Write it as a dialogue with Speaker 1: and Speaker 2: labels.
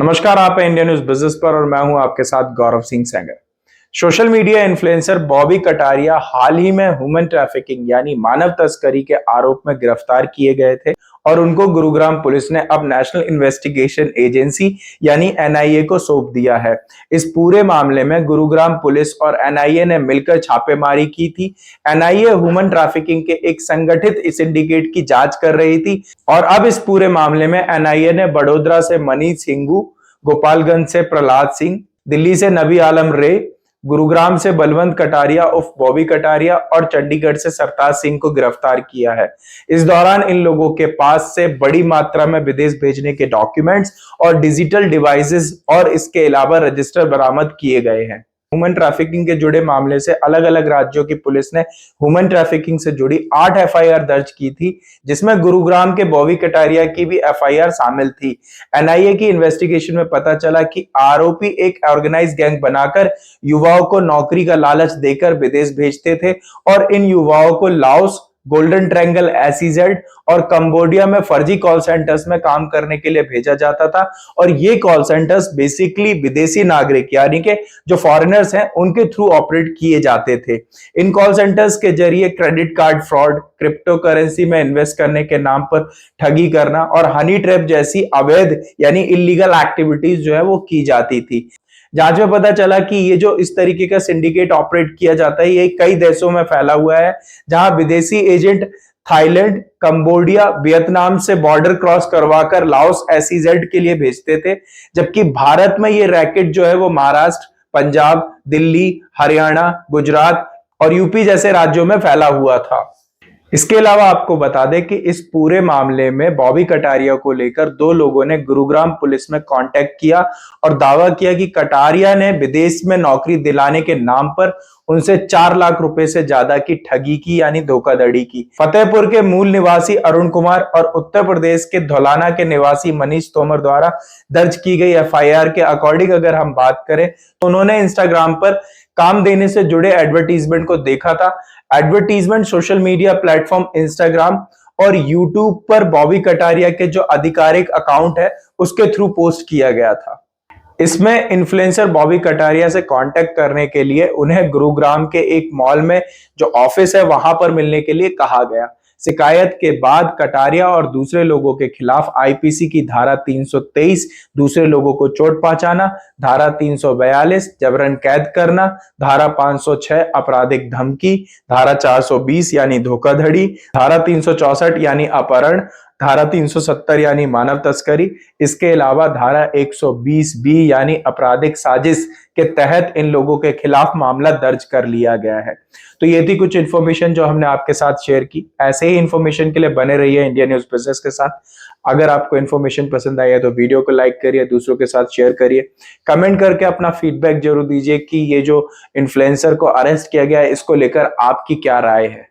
Speaker 1: नमस्कार, आप हैं इंडिया न्यूज बिजनेस पर और मैं हूं आपके साथ Gaurav Singh Sengar. Social media influencer Bobby Kataria हाल ही में ह्यूमन ट्रैफिकिंग यानी मानव तस्करी के आरोप में गिरफ्तार किए गए थे और उनको गुरुग्राम पुलिस ने अब नेशनल इन्वेस्टिगेशन एजेंसी यानी एनआईए को सौंप दिया है। इस पूरे मामले में गुरुग्राम पुलिस और एनआईए ने मिलकर छापेमारी की थी। एनआईए ह्यूमन ट्रैफिकिंग के एक संगठित सिंडिकेट की जांच कर रही थी और अब इस पूरे मामले में एनआईए ने बड़ोदरा से मनीष सिंघू, गोपालगंज से प्रहलाद सिंह, दिल्ली से नबी आलम रे, गुरुग्राम से बलवंत कटारिया उर्फ बॉबी कटारिया और चंडीगढ़ से सरताज सिंह को गिरफ्तार किया है। इस दौरान इन लोगों के पास से बड़ी मात्रा में विदेश भेजने के डॉक्यूमेंट्स और डिजिटल डिवाइसेस और इसके अलावा रजिस्टर बरामद किए गए हैं। ह्यूमन ट्रैफिकिंग के जुड़े मामले से अलग अलग राज्यों की पुलिस ने ह्यूमन ट्रैफिकिंग से जुड़ी 8 एफआईआर दर्ज की थी, जिसमें गुरुग्राम के बॉबी कटारिया की भी एफआईआर शामिल थी। एनआईए की इन्वेस्टिगेशन में पता चला कि आरोपी एक ऑर्गेनाइज गैंग बनाकर युवाओं को नौकरी का लालच देकर विदेश भेजते थे और इन युवाओं को लाओस, गोल्डन ट्रायंगल, एसईजेड और कंबोडिया में फर्जी कॉल सेंटर्स में काम करने के लिए भेजा जाता था और ये कॉल सेंटर्स बेसिकली विदेशी नागरिक यानी कि जो फॉरेनर्स हैं उनके थ्रू ऑपरेट किए जाते थे। इन कॉल सेंटर्स के जरिए credit card fraud, crypto currency में इन्वेस्ट करने के नाम पर ठगी करना और हनी ट्रैप जैसी अवैध यानी इलीगल एक्टिविटीज जो है वो की जाती थी। जांच में पता चला कि ये जो इस तरीके का सिंडिकेट ऑपरेट किया जाता है ये कई देशों में फैला हुआ है, जहां विदेशी एजेंट थाईलैंड, कंबोडिया, वियतनाम से बॉर्डर क्रॉस करवाकर लाओस, एसईजेड के लिए भेजते थे, जबकि भारत में ये रैकेट जो है वो महाराष्ट्र, पंजाब, दिल्ली, हरियाणा, गुजरात और यूपी जैसे राज्यों में फैला हुआ था। इसके अलावा आपको बता दें कि इस पूरे मामले में बॉबी कटारिया को लेकर 2 लोगों ने गुरुग्राम पुलिस में कांटेक्ट किया और दावा किया कि कटारिया ने विदेश में नौकरी दिलाने के नाम पर उनसे 4 लाख रुपए से ज्यादा की ठगी की यानी धोखाधड़ी की। फतेहपुर के मूल निवासी अरुण कुमार और उत्तर प्रदेश के धौलाना के निवासी मनीष तोमर द्वारा दर्ज की गई एफआईआर के अकॉर्डिंग अगर हम बात करें तो उन्होंने इंस्टाग्राम पर काम देने से जुड़े एडवर्टीजमेंट को देखा था। Advertisement social media platform Instagram और यूट्यूब पर बॉबी कटारिया के जो आधिकारिक अकाउंट है उसके थ्रू पोस्ट किया गया था। इसमें इन्फ्लुएंसर बॉबी कटारिया से कांटेक्ट करने के लिए उन्हें गुरुग्राम के एक मॉल में जो ऑफिस है वहां पर मिलने के लिए कहा गया। शिकायत के बाद कटारिया और दूसरे लोगों के खिलाफ आईपीसी की धारा 323 दूसरे लोगों को चोट पहुंचाना, धारा 342 जबरन कैद करना, धारा 506 आपराधिक धमकी, धारा 420 यानी धोखाधड़ी, धारा 364 यानी अपहरण, धारा 370 यानी मानव तस्करी। इसके अलावा धारा 120 बी यानी आपराधिक साजिश के तहत इन लोगों के खिलाफ मामला दर्ज कर लिया गया है। तो ये थी कुछ इन्फॉर्मेशन जो हमने आपके साथ शेयर की। ऐसे ही इन्फॉर्मेशन के लिए बने रहिए इंडिया न्यूज बिजनेस के साथ। अगर आपको इन्फॉर्मेशन पसंद आई है तो वीडियो को लाइक करिए, दूसरों के साथ शेयर करिए, कमेंट करके अपना फीडबैक जरूर दीजिए कि ये जो इन्फ्लुएंसर को अरेस्ट किया गया है इसको लेकर आपकी क्या राय है।